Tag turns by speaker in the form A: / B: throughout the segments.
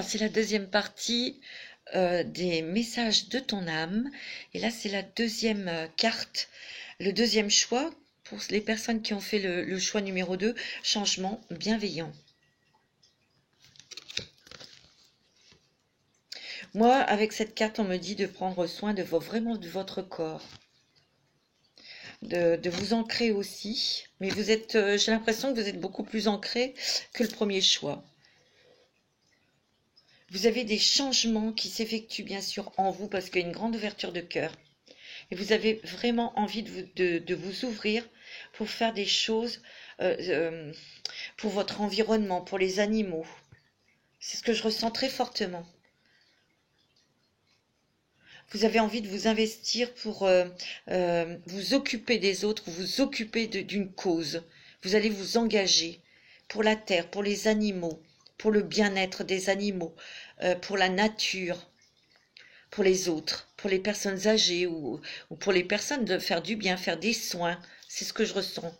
A: c'est la deuxième partie des messages de ton âme. Et là, c'est la deuxième carte, le deuxième choix pour les personnes qui ont fait le choix numéro 2, changement bienveillant. Moi, avec cette carte, on me dit de prendre soin de vraiment de votre corps. De vous ancrer aussi. Mais vous êtes, j'ai l'impression que vous êtes beaucoup plus ancré que le premier choix. Vous avez des changements qui s'effectuent bien sûr en vous parce qu'il y a une grande ouverture de cœur. Et vous avez vraiment envie de vous ouvrir pour faire des choses pour votre environnement, pour les animaux. C'est ce que je ressens très fortement. Vous avez envie de vous investir pour vous occuper des autres, vous occuper d'une cause. Vous allez vous engager pour la terre, pour les animaux, pour le bien-être des animaux, pour la nature, pour les autres, pour les personnes âgées ou pour les personnes de faire du bien, faire des soins. C'est ce que je ressens.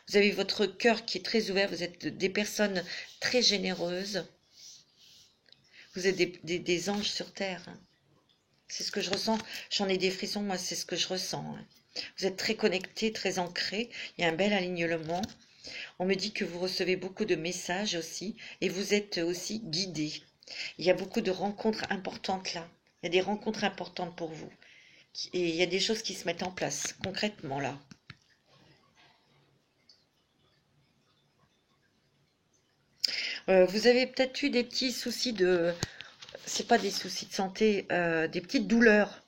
A: Vous avez votre cœur qui est très ouvert, vous êtes des personnes très généreuses. Vous êtes des anges sur terre. C'est ce que je ressens. J'en ai des frissons, moi, c'est ce que je ressens. Vous êtes très connectés, très ancrés. Il y a un bel alignement. On me dit que vous recevez beaucoup de messages aussi. Et vous êtes aussi guidés. Il y a beaucoup de rencontres importantes là. Il y a des rencontres importantes pour vous. Et il y a des choses qui se mettent en place, concrètement là. Vous avez peut-être eu des petits soucis de... C'est pas des soucis de santé, des petites douleurs.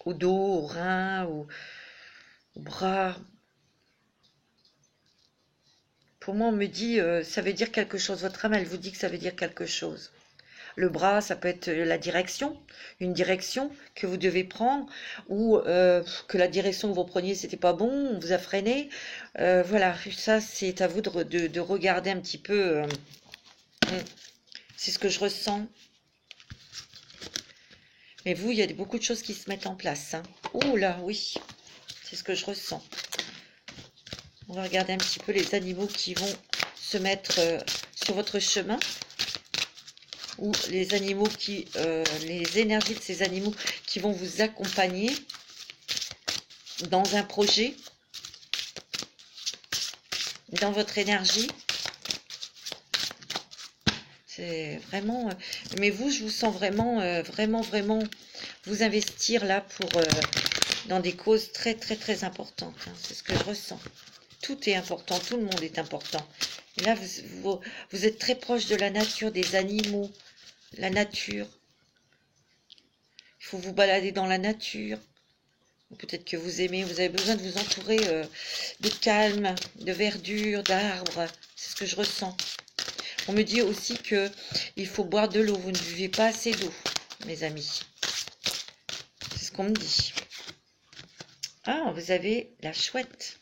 A: Au dos, au rein, au bras. Pour moi, on me dit, ça veut dire quelque chose. Votre âme, elle vous dit que ça veut dire quelque chose. Le bras, ça peut être la direction, une direction que vous devez prendre, ou que la direction que vous preniez, c'était pas bon, on vous a freiné. Voilà, ça, c'est à vous de regarder un petit peu. C'est ce que je ressens. Mais vous, il y a beaucoup de choses qui se mettent en place. Hein. Oh là, oui, c'est ce que je ressens. On va regarder un petit peu les animaux qui vont se mettre sur votre chemin. Ou les animaux qui, les énergies de ces animaux qui vont vous accompagner dans un projet, dans votre énergie. C'est vraiment... mais vous, je vous sens vraiment, vraiment vous investir là pour dans des causes très, très importantes. Hein. C'est ce que je ressens. Tout est important, tout le monde est important. Et là, vous êtes très proche de la nature, des animaux, la nature. Il faut vous balader dans la nature. Peut-être que vous aimez, vous avez besoin de vous entourer de calme, de verdure, d'arbres. C'est ce que je ressens. On me dit aussi que il faut boire de l'eau. Vous ne buvez pas assez d'eau, mes amis. C'est ce qu'on me dit. Ah, vous avez la chouette.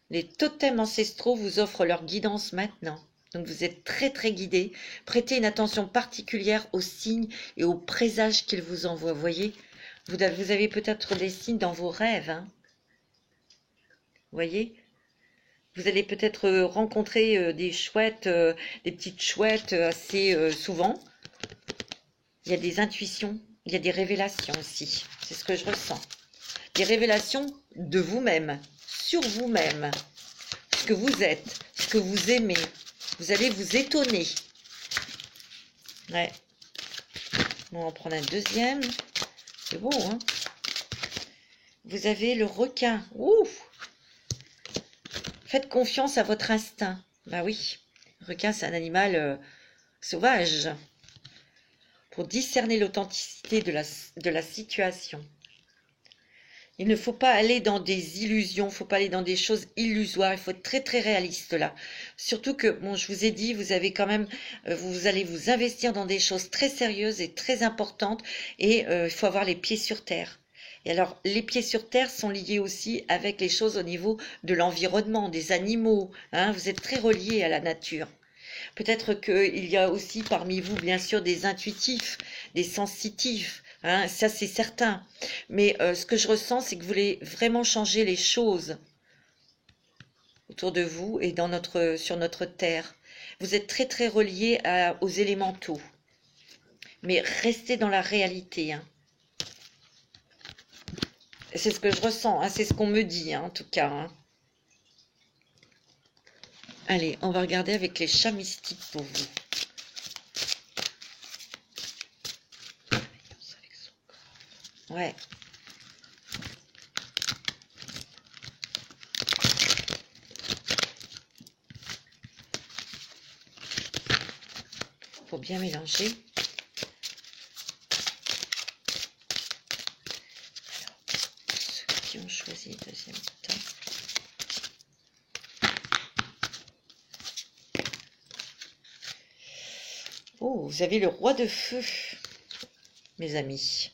A: Les totems ancestraux vous offrent leur guidance maintenant. Donc vous êtes très guidés. Prêtez une attention particulière aux signes et aux présages qu'ils vous envoient. Vous voyez, vous avez peut-être des signes dans vos rêves. Hein. Vous voyez, vous allez peut-être rencontrer des chouettes, des petites chouettes assez souvent. Il y a des intuitions, il y a des révélations aussi. C'est ce que je ressens. Des révélations de vous-même, sur vous-même. Ce que vous êtes, ce que vous aimez. Vous allez vous étonner. Ouais. Bon, on va en prendre un deuxième. C'est beau, hein? Vous avez le requin. Ouh! Faites confiance à votre instinct. Bah oui. Le requin, c'est un animal sauvage. Pour discerner l'authenticité de la situation. Il ne faut pas aller dans des illusions, il ne faut pas aller dans des choses illusoires, il faut être très réaliste là. Surtout que, bon, je vous ai dit, vous avez quand même, vous allez vous investir dans des choses très sérieuses et très importantes et il faut avoir les pieds sur terre. Et alors, les pieds sur terre sont liés aussi avec les choses au niveau de l'environnement, des animaux. Hein, vous êtes très reliés à la nature. Peut-être qu'il y a aussi parmi vous, bien sûr, des intuitifs, des sensitifs. Hein, ça, c'est certain. Mais ce que je ressens, c'est que vous voulez vraiment changer les choses. autour de vous et sur notre terre. Vous êtes très très reliés aux élémentaux. Mais restez dans la réalité. Hein. C'est ce que je ressens, hein, c'est ce qu'on me dit, hein, en tout cas. Hein. Allez, on va regarder avec les chats mystiques pour vous. Ouais. Faut bien mélanger. Alors, ceux qui ont choisi le deuxième temps. Oh, vous avez le roi de feu, mes amis.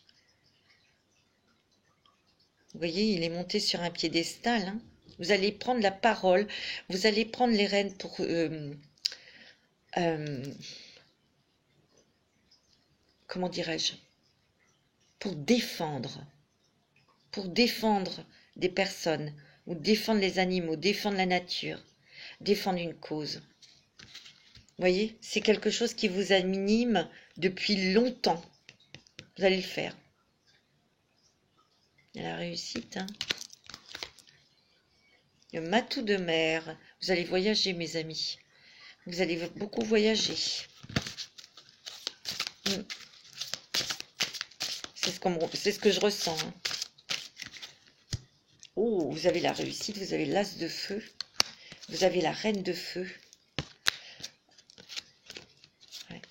A: Vous voyez, il est monté sur un piédestal. Hein. Vous allez prendre la parole, vous allez prendre les rênes pour comment dirais-je, pour défendre des personnes, ou défendre les animaux, défendre la nature, défendre une cause. Vous voyez, c'est quelque chose qui vous anime depuis longtemps. Vous allez le faire. Il y a la réussite. Hein. Le matou de mer. Vous allez voyager, mes amis. Vous allez beaucoup voyager. C'est ce que je ressens. Hein. Oh, vous avez la réussite, vous avez l'as de feu. Vous avez la reine de feu. Ouais.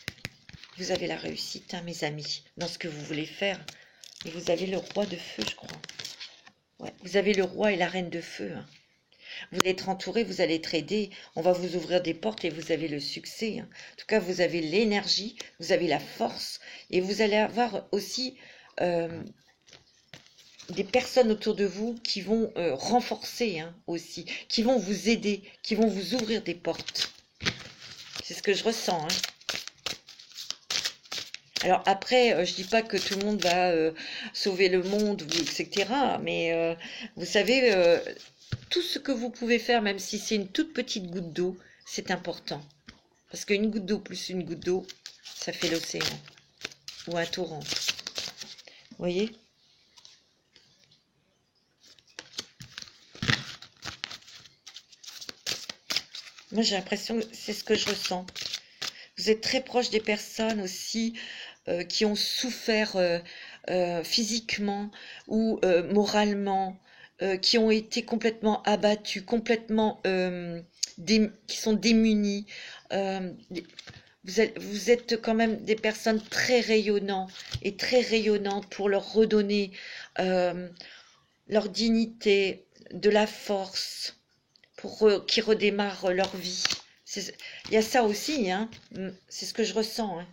A: Vous avez la réussite, hein, mes amis, dans ce que vous voulez faire. Et vous avez le roi de feu, je crois. Ouais. Vous avez le roi et la reine de feu. Hein. Vous allez être entouré, vous allez être aidé. On va vous ouvrir des portes et vous avez le succès. Hein. En tout cas, vous avez l'énergie, vous avez la force. Et vous allez avoir aussi des personnes autour de vous qui vont renforcer hein, aussi, qui vont vous aider, qui vont vous ouvrir des portes. C'est ce que je ressens. Hein. Alors après, je dis pas que tout le monde va sauver le monde, etc. Mais vous savez, tout ce que vous pouvez faire, même si c'est une toute petite goutte d'eau, c'est important. Parce qu'une goutte d'eau plus une goutte d'eau, ça fait l'océan. Ou un torrent. Vous voyez ? Moi, j'ai l'impression que c'est ce que je ressens. Vous êtes très proche des personnes aussi qui ont souffert physiquement ou moralement, qui ont été complètement abattues, complètement qui sont démunies. Vous êtes quand même des personnes très rayonnantes et très rayonnantes pour leur redonner leur dignité, de la force, pour qu'ils redémarrent leur vie. Il y a ça aussi, hein. C'est ce que je ressens. Hein.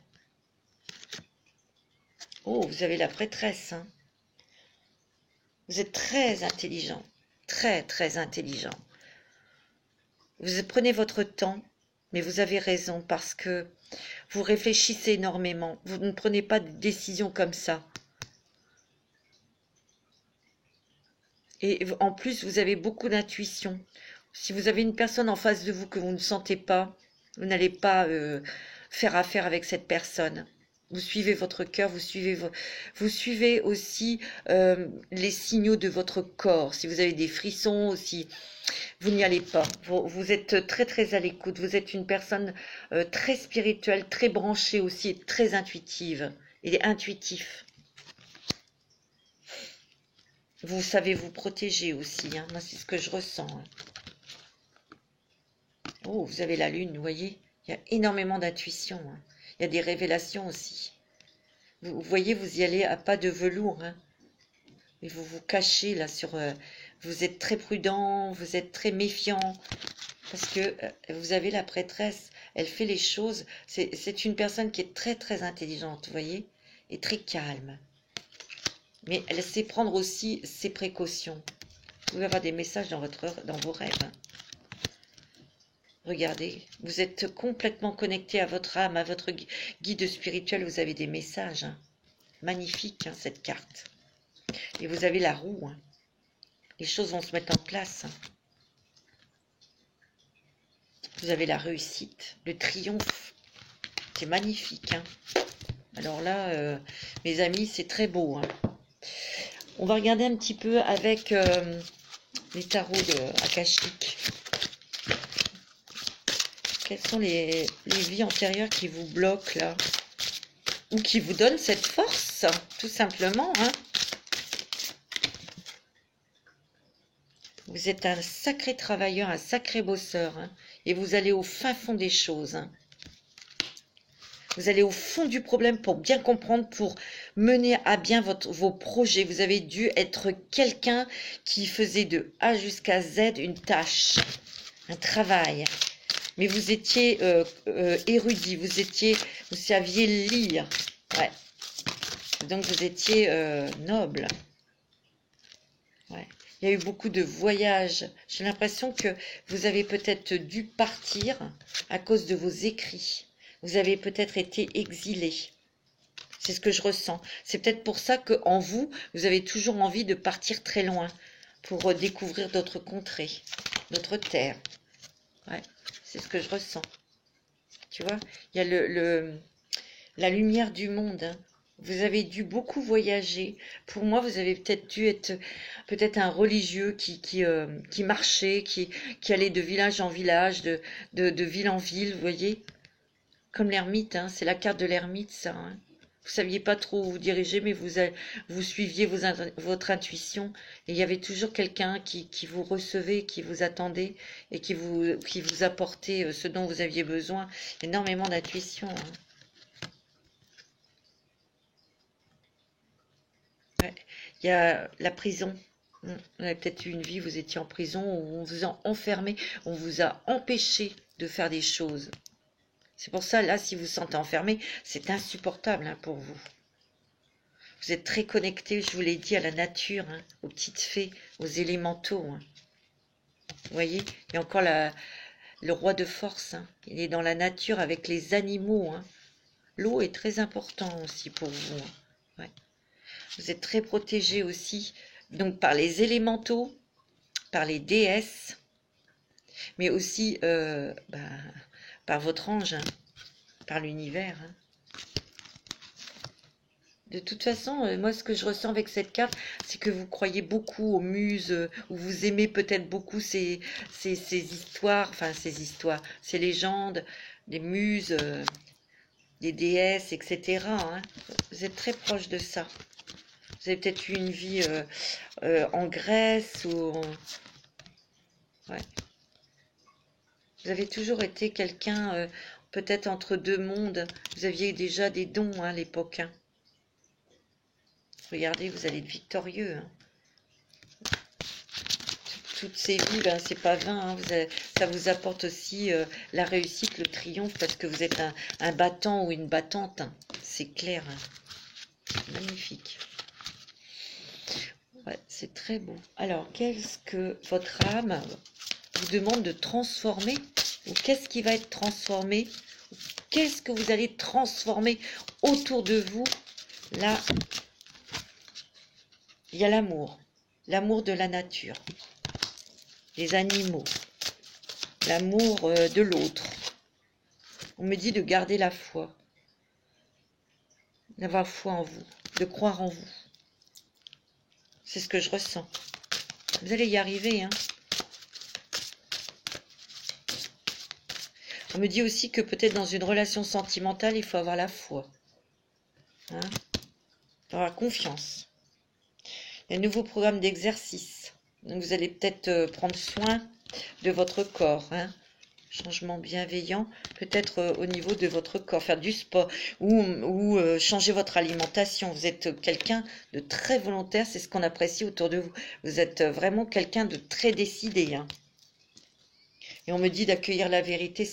A: Oh, vous avez la prêtresse. Hein. Vous êtes très intelligent, très très intelligent. Vous prenez votre temps, mais vous avez raison parce que vous réfléchissez énormément. Vous ne prenez pas de décisions comme ça. Et en plus, vous avez beaucoup d'intuition. Si vous avez une personne en face de vous que vous ne sentez pas, vous n'allez pas faire affaire avec cette personne. Vous suivez votre cœur, vous suivez aussi les signaux de votre corps. Si vous avez des frissons aussi, vous n'y allez pas. Vous êtes très très à l'écoute. Vous êtes une personne très spirituelle, très branchée aussi, et très intuitive. Il est intuitif. Vous savez vous protéger aussi. Hein. Moi, c'est ce que je ressens. Hein. Oh, vous avez la lune, vous voyez. Il y a énormément d'intuition. Hein. Il y a des révélations aussi. Vous voyez, vous y allez à pas de velours. Hein. Et vous vous cachez là sur... vous êtes très prudent, vous êtes très méfiant. Parce que vous avez la prêtresse. Elle fait les choses. C'est une personne qui est très très intelligente, vous voyez. Et très calme. Mais elle sait prendre aussi ses précautions. Vous pouvez avoir des messages dans vos rêves. Hein. Regardez, vous êtes complètement connecté à votre âme, à votre guide spirituel. Vous avez des messages. Hein. Magnifique, hein, cette carte. Et vous avez la roue. Hein. Les choses vont se mettre en place. Hein. vous avez la réussite, le triomphe. C'est magnifique, hein. Alors là, mes amis, c'est très beau, hein. On va regarder un petit peu avec les tarots akashiques. Quelles sont les vies antérieures qui vous bloquent là? Ou qui vous donnent cette force, tout simplement, hein. Vous êtes un sacré travailleur, un sacré bosseur, hein, et vous allez au fin fond des choses, hein. Vous allez au fond du problème pour bien comprendre, pour mener à bien vos projets. Vous avez dû être quelqu'un qui faisait de A jusqu'à Z une tâche, un travail. Mais vous étiez érudit, vous saviez lire. Ouais. Donc vous étiez noble. Ouais. Il y a eu beaucoup de voyages. J'ai l'impression que vous avez peut-être dû partir à cause de vos écrits. Vous avez peut-être été exilé. C'est ce que je ressens. C'est peut-être pour ça qu'en vous, vous avez toujours envie de partir très loin pour découvrir d'autres contrées, d'autres terres. Ouais, c'est ce que je ressens. Tu vois, il y a la lumière du monde, hein. Vous avez dû beaucoup voyager. Pour moi, vous avez peut-être dû être peut-être un religieux qui marchait, qui allait de village en village, de ville en ville, vous voyez. Comme l'ermite, hein, c'est la carte de l'ermite, ça, hein. Vous saviez pas trop où vous diriger, mais vous suiviez votre intuition. Et il y avait toujours quelqu'un qui vous recevait, qui vous attendait et qui vous apportait ce dont vous aviez besoin. Énormément d'intuition, hein. Ouais. Il y a la prison. Vous avez peut-être eu une vie, vous étiez en prison, où on vous a enfermé, on vous a empêché de faire des choses. C'est pour ça, là, si vous vous sentez enfermé, c'est insupportable, hein, pour vous. Vous êtes très connecté, je vous l'ai dit, à la nature, hein, aux petites fées, aux élémentaux, hein. Vous voyez, il y a encore le roi de force, hein. Il est dans la nature avec les animaux, hein. L'eau est très important aussi pour vous, hein. Ouais. Vous êtes très protégé aussi, donc par les élémentaux, par les déesses, mais aussi par votre ange, hein, par l'univers, hein. De toute façon, moi, ce que je ressens avec cette carte, c'est que vous croyez beaucoup aux muses, ou vous aimez peut-être beaucoup ces histoires, enfin ces légendes, des muses, des déesses, etc., hein. Vous êtes très proche de ça. Vous avez peut-être eu une vie en Grèce, Ouais. Vous avez toujours été quelqu'un, peut-être entre deux mondes. Vous aviez déjà des dons, hein, à l'époque, hein. Regardez, vous allez être victorieux, hein. Toutes ces vies, ben, c'est pas vain, hein. Ça vous apporte aussi la réussite, le triomphe, parce que vous êtes un battant ou une battante, hein. C'est clair, hein. Magnifique. Ouais, c'est très beau. Alors, qu'est-ce que votre âme vous demande de transformer, ou qu'est-ce qui va être transformé? Qu'est-ce que vous allez transformer autour de vous? Là, il y a l'amour de la nature, les animaux, l'amour de l'autre. On me dit de garder la foi, d'avoir foi en vous, de croire en vous. C'est ce que je ressens. Vous allez y arriver, hein. On me dit aussi que peut-être dans une relation sentimentale, il faut avoir la foi, hein, avoir confiance. Il y a un nouveau programme d'exercice. Donc vous allez peut-être prendre soin de votre corps, hein. Changement bienveillant, peut-être au niveau de votre corps, faire du sport ou changer votre alimentation. Vous êtes quelqu'un de très volontaire, c'est ce qu'on apprécie autour de vous. Vous êtes vraiment quelqu'un de très décidé, hein. Et on me dit d'accueillir la vérité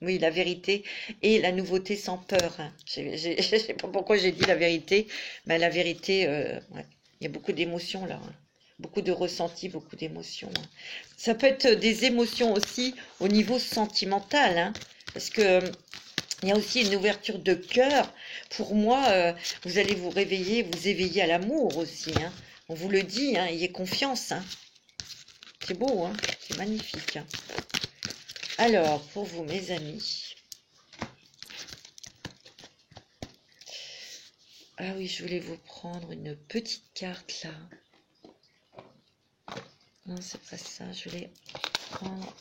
A: oui, la vérité et la nouveauté sans peur, hein. Je sais pas pourquoi j'ai dit la vérité, mais la vérité, ouais. Il y a beaucoup d'émotions là, hein. Beaucoup de ressentis, beaucoup d'émotions, hein. Ça peut être des émotions aussi au niveau sentimental, hein, parce que il y a aussi une ouverture de cœur. Pour moi, vous allez vous réveiller, vous éveiller à l'amour aussi, hein. On vous le dit, hein, ayez confiance, hein. C'est beau, hein, c'est magnifique, hein. Alors, pour vous, mes amis. Ah oui, je voulais vous prendre une petite carte là. Non, c'est pas ça. Je voulais prendre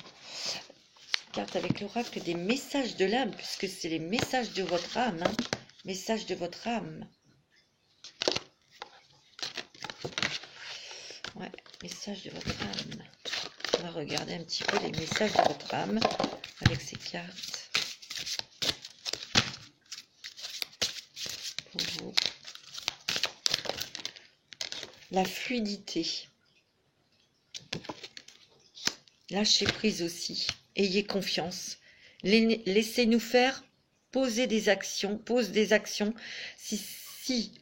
A: une carte avec l'oracle des messages de l'âme, puisque c'est les messages de votre âme. Hein. Messages de votre âme. Ouais, messages de votre âme. On va regarder un petit peu les messages de votre âme avec ces cartes. Pour vous. La fluidité. Lâchez prise aussi. Ayez confiance. Laissez-nous faire. Posez des actions. Pose des actions. Si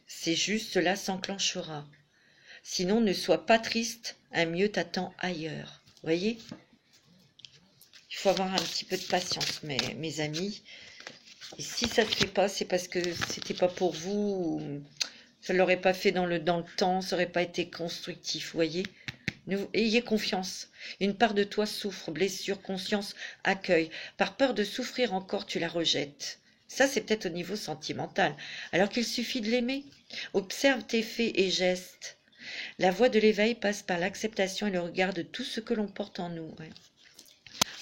A: c'est juste, cela s'enclenchera. Sinon, ne sois pas triste. Un mieux t'attend ailleurs. Voyez? Il faut avoir un petit peu de patience, mes amis. Et si ça ne se fait pas, c'est parce que c'était pas pour vous. Ça ne l'aurait pas fait dans le temps. Ça n'aurait pas été constructif. Vous voyez? Ayez confiance. Une part de toi souffre, blessure, conscience, accueille. Par peur de souffrir encore, tu la rejettes. Ça, c'est peut-être au niveau sentimental. Alors qu'il suffit de l'aimer. Observe tes faits et gestes. La voie de l'éveil passe par l'acceptation et le regard de tout ce que l'on porte en nous. Ouais.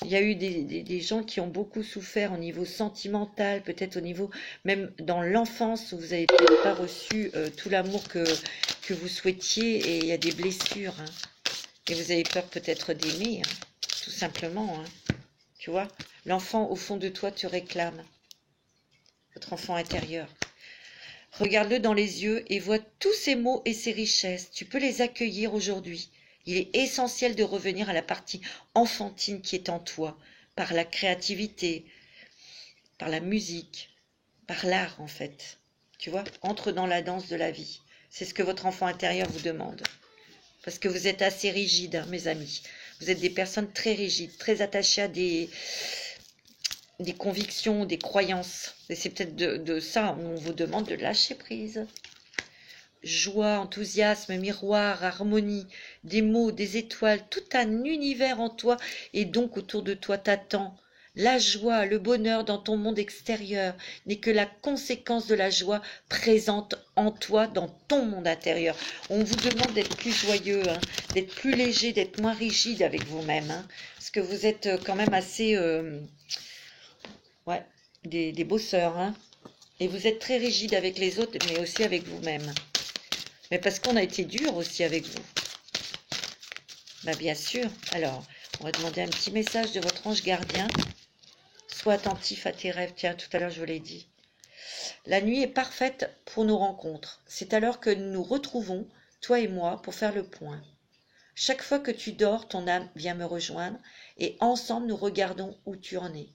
A: Il y a eu des gens qui ont beaucoup souffert au niveau sentimental, peut-être au niveau, même dans l'enfance, où vous n'avez peut-être pas reçu tout l'amour que vous souhaitiez, et il y a des blessures. Hein. Et vous avez peur peut-être d'aimer, hein, tout simplement. Hein. Tu vois, l'enfant au fond de toi te réclame. Votre enfant intérieur. Regarde-le dans les yeux et vois tous ces mots et ces richesses. Tu peux les accueillir aujourd'hui. Il est essentiel de revenir à la partie enfantine qui est en toi, par la créativité, par la musique, par l'art en fait. Tu vois, entre dans la danse de la vie. C'est ce que votre enfant intérieur vous demande. Parce que vous êtes assez rigide, hein, mes amis. Vous êtes des personnes très rigides, très attachées à des convictions, des croyances. Et c'est peut-être de ça où on vous demande de lâcher prise. Joie, enthousiasme, miroir, harmonie, des mots, des étoiles, tout un univers en toi et donc autour de toi t'attend. La joie, le bonheur dans ton monde extérieur n'est que la conséquence de la joie présente en toi dans ton monde intérieur. On vous demande d'être plus joyeux, hein, d'être plus léger, d'être moins rigide avec vous-même, hein, parce que vous êtes quand même assez... ouais, des bosseurs, hein, et vous êtes très rigide avec les autres, mais aussi avec vous-même. Mais parce qu'on a été dur aussi avec vous. Bah bien sûr. Alors, on va demander un petit message de votre ange gardien. Sois attentif à tes rêves. Tiens, tout à l'heure, je vous l'ai dit. La nuit est parfaite pour nos rencontres. C'est alors que nous nous retrouvons, toi et moi, pour faire le point. Chaque fois que tu dors, ton âme vient me rejoindre et ensemble, nous regardons où tu en es.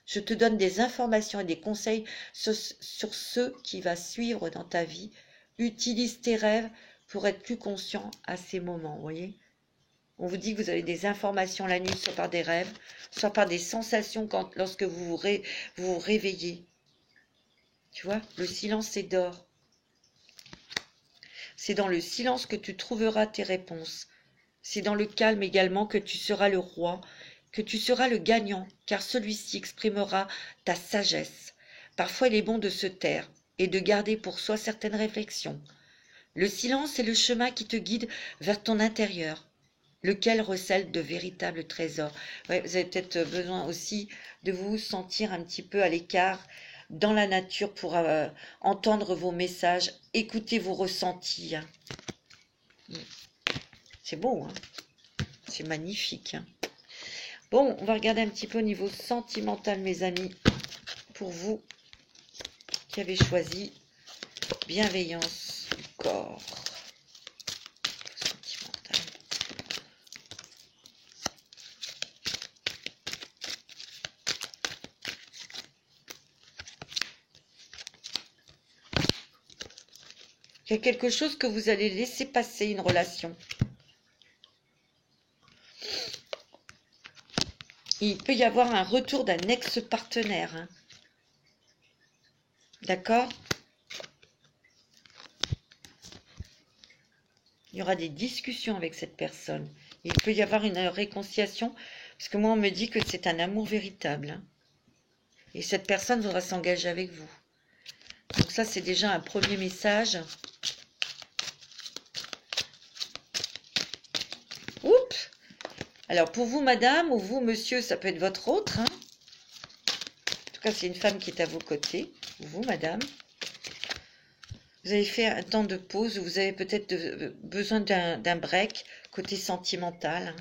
A: Je te donne des informations et des conseils sur ce qui va suivre dans ta vie. Utilise tes rêves pour être plus conscient à ces moments, vous voyez. On vous dit que vous avez des informations la nuit, soit par des rêves, soit par des sensations lorsque vous vous réveillez. Tu vois, le silence est d'or. C'est dans le silence que tu trouveras tes réponses. C'est dans le calme également que tu seras le roi, que tu seras le gagnant, car celui-ci exprimera ta sagesse. Parfois, il est bon de se taire et de garder pour soi certaines réflexions. Le silence est le chemin qui te guide vers ton intérieur, lequel recèle de véritables trésors. Ouais, vous avez peut-être besoin aussi de vous sentir un petit peu à l'écart dans la nature pour entendre vos messages, écouter vos ressentis. Hein. C'est beau, hein, c'est magnifique. Hein. Bon, on va regarder un petit peu au niveau sentimental, mes amis, pour vous qui avez choisi bienveillance du corps. Sentimental. Il y a quelque chose que vous allez laisser passer, une relation. Il peut y avoir un retour d'un ex-partenaire. Hein. D'accord? Il y aura des discussions avec cette personne. Il peut y avoir une réconciliation Parce que moi, on me dit que c'est un amour véritable. Hein. Et cette personne voudra s'engager avec vous. Donc ça, c'est déjà un premier message. Oups! Alors, pour vous, madame, ou vous, monsieur, ça peut être votre autre. Hein. En tout cas, c'est une femme qui est à vos côtés. Ou vous, madame. Vous avez fait un temps de pause. Vous avez peut-être besoin d'un break côté sentimental. Hein.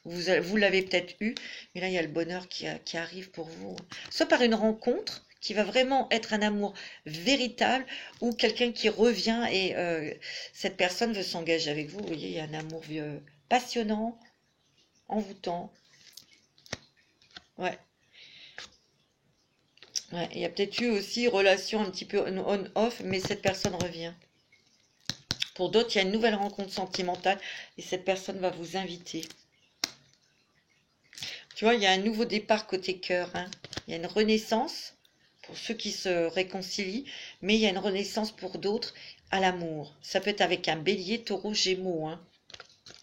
A: Vous l'avez peut-être eu. Mais là, il y a le bonheur qui arrive pour vous. Soit par une rencontre qui va vraiment être un amour véritable, ou quelqu'un qui revient et cette personne veut s'engager avec vous. Vous voyez, il y a un amour passionnant, envoûtant. Ouais. Ouais, il y a peut-être eu aussi relation un petit peu on-off, mais cette personne revient. Pour d'autres, il y a une nouvelle rencontre sentimentale et cette personne va vous inviter. Tu vois, il y a un nouveau départ côté cœur. Hein. Il y a une renaissance pour ceux qui se réconcilient, mais il y a une renaissance pour d'autres à l'amour. Ça peut être avec un bélier, taureau, gémeaux. Hein.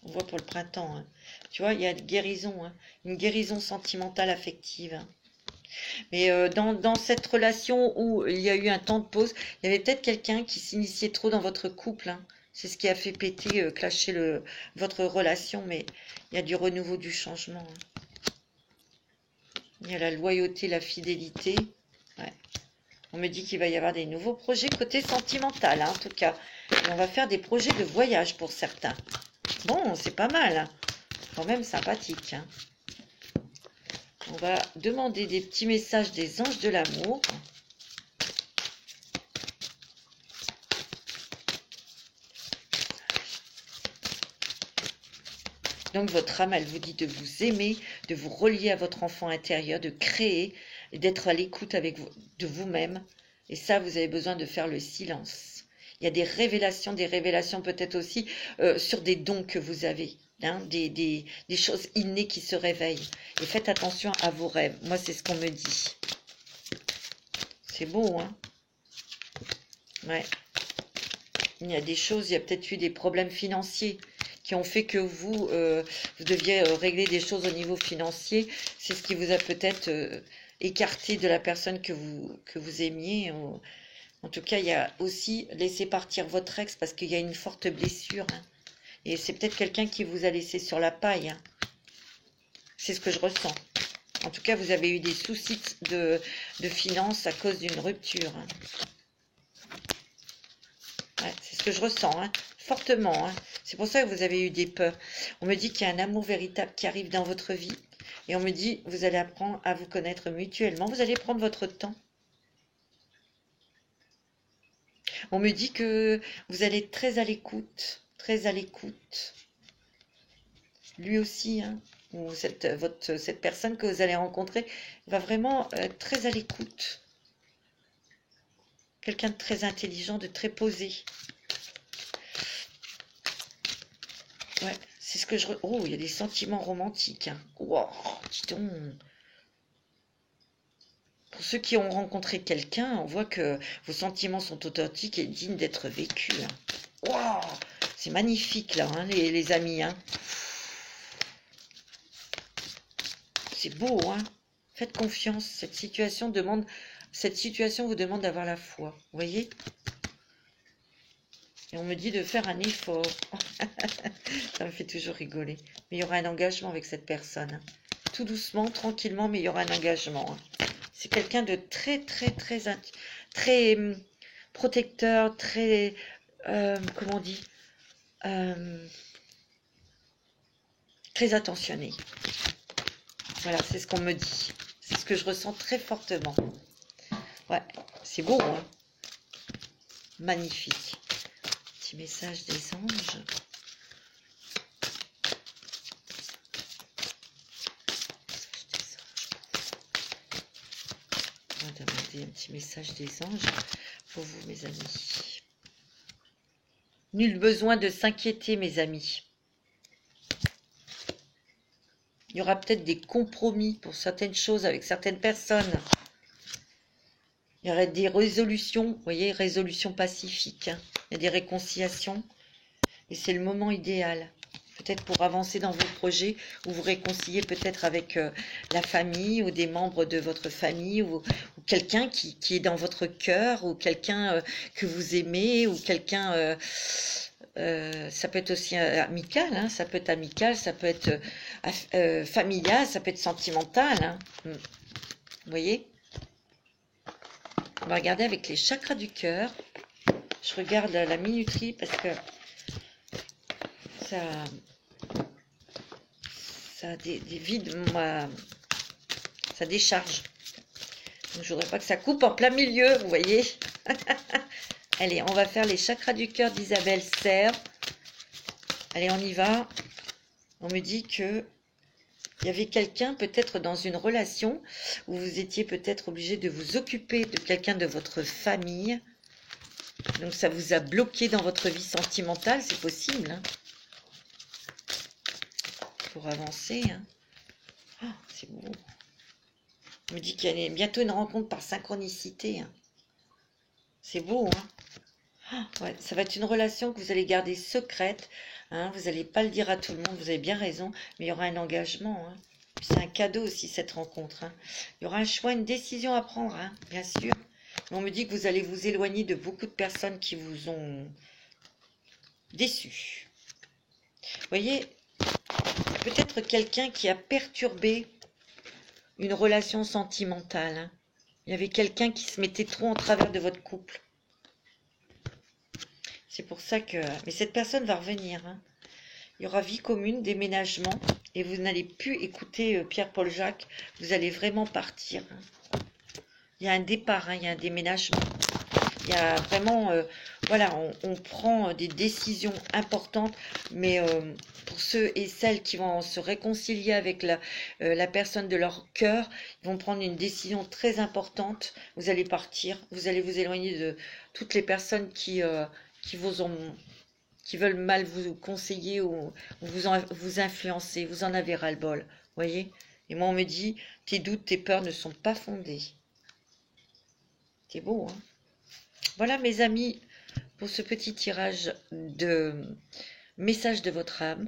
A: On voit pour le printemps. Hein. Tu vois, il y a une guérison sentimentale affective. Hein. Mais dans cette relation où il y a eu un temps de pause, il y avait peut-être quelqu'un qui s'initiait trop dans votre couple. Hein. C'est ce qui a fait péter, clasher votre relation, mais il y a du renouveau, du changement. Hein. Il y a la loyauté, la fidélité. Ouais. On me dit qu'il va y avoir des nouveaux projets côté sentimental, hein, en tout cas. Et on va faire des projets de voyage pour certains. Bon, c'est pas mal. Hein. Quand même sympathique. Hein. On va demander des petits messages des anges de l'amour. Donc votre âme, elle vous dit de vous aimer, de vous relier à votre enfant intérieur, de créer et d'être à l'écoute de vous-même. Et ça, vous avez besoin de faire le silence. Il y a des révélations peut-être aussi sur des dons que vous avez. Hein, des choses innées qui se réveillent. Et faites attention à vos rêves. Moi, c'est ce qu'on me dit. C'est beau, hein? Ouais. Il y a des choses, il y a peut-être eu des problèmes financiers qui ont fait que vous deviez régler des choses au niveau financier. C'est ce qui vous a peut-être écarté de la personne que vous aimiez. En tout cas, il y a aussi laissé partir votre ex parce qu'il y a une forte blessure. Hein. Et c'est peut-être quelqu'un qui vous a laissé sur la paille. Hein. C'est ce que je ressens. En tout cas, vous avez eu des soucis de finances à cause d'une rupture. Hein. Ouais, c'est ce que je ressens, hein, fortement. Hein. C'est pour ça que vous avez eu des peurs. On me dit qu'il y a un amour véritable qui arrive dans votre vie. Et on me dit, vous allez apprendre à vous connaître mutuellement. Vous allez prendre votre temps. On me dit que vous allez être très à l'écoute. Très à l'écoute. Lui aussi, hein, ou cette personne que vous allez rencontrer va vraiment être très à l'écoute. Quelqu'un de très intelligent, de très posé. Ouais, c'est ce que je... Oh, il y a des sentiments romantiques. Hein. Wow, dis donc. Pour ceux qui ont rencontré quelqu'un, on voit que vos sentiments sont authentiques et dignes d'être vécus. Hein. Wow, c'est magnifique, là, hein, les amis. Hein. C'est beau, hein. Faites confiance. Cette situation vous demande d'avoir la foi. Vous voyez? Et on me dit de faire un effort. Ça me fait toujours rigoler. Mais il y aura un engagement avec cette personne. Hein. Tout doucement, tranquillement, mais il y aura un engagement. Hein. C'est quelqu'un de très protecteur, très... comment on dit très attentionné. Voilà, c'est ce qu'on me dit. C'est ce que je ressens très fortement. Ouais, c'est beau, hein. Magnifique. Petit message des anges. On va demander un petit message des anges pour vous, mes amis. Nul besoin de s'inquiéter, mes amis. Il y aura peut-être des compromis pour certaines choses avec certaines personnes. Il y aurait des résolutions, vous voyez, résolutions pacifiques. Hein. Il y a des réconciliations. Et c'est le moment idéal. peut-être pour avancer dans vos projets, ou vous réconcilier peut-être avec la famille, ou des membres de votre famille, ou quelqu'un qui est dans votre cœur, ou quelqu'un que vous aimez, ou quelqu'un... ça peut être aussi amical, hein, ça peut être amical, ça peut être familial, ça peut être sentimental. Hein. Vous voyez? On va regarder avec les chakras du cœur. Je regarde la minuterie parce que ça vide, ça décharge. Donc, je voudrais pas que ça coupe en plein milieu, vous voyez. Allez, on va faire les chakras du cœur d'Isabelle Serre. Allez, on y va. On me dit que il y avait quelqu'un peut-être dans une relation où vous étiez peut-être obligé de vous occuper de quelqu'un de votre famille. Donc ça vous a bloqué dans votre vie sentimentale, c'est possible. Hein, pour avancer. Hein. Oh, c'est beau. On me dit qu'il y a bientôt une rencontre par synchronicité. Hein. C'est beau, hein. Oh, ouais, ça va être une relation que vous allez garder secrète. Hein, vous n'allez pas le dire à tout le monde, vous avez bien raison, mais il y aura un engagement. Hein. C'est un cadeau aussi, cette rencontre. Hein. Il y aura un choix, une décision à prendre, hein, bien sûr. Mais on me dit que vous allez vous éloigner de beaucoup de personnes qui vous ont déçus. Vous voyez, peut-être quelqu'un qui a perturbé une relation sentimentale. Hein. Il y avait quelqu'un qui se mettait trop en travers de votre couple. C'est pour ça que... Mais cette personne va revenir. Hein. Il y aura vie commune, déménagement. Et vous n'allez plus écouter Pierre-Paul Jacques. Vous allez vraiment partir. Hein. Il y a un départ, hein, il y a un déménagement. Il y a vraiment... voilà, on prend des décisions importantes. Mais pour ceux et celles qui vont se réconcilier avec la personne de leur cœur, ils vont prendre une décision très importante. Vous allez partir. Vous allez vous éloigner de toutes les personnes qui veulent mal vous conseiller ou vous influencer, vous en avez ras-le-bol, voyez. Et moi, on me dit, tes doutes, tes peurs ne sont pas fondés. C'est beau, hein. Voilà, mes amis, pour ce petit tirage de message de votre âme.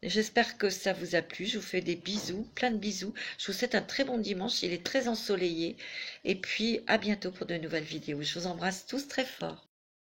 A: J'espère que ça vous a plu. Je vous fais des bisous, plein de bisous. Je vous souhaite un très bon dimanche. Il est très ensoleillé. Et puis, à bientôt pour de nouvelles vidéos. Je vous embrasse tous très fort.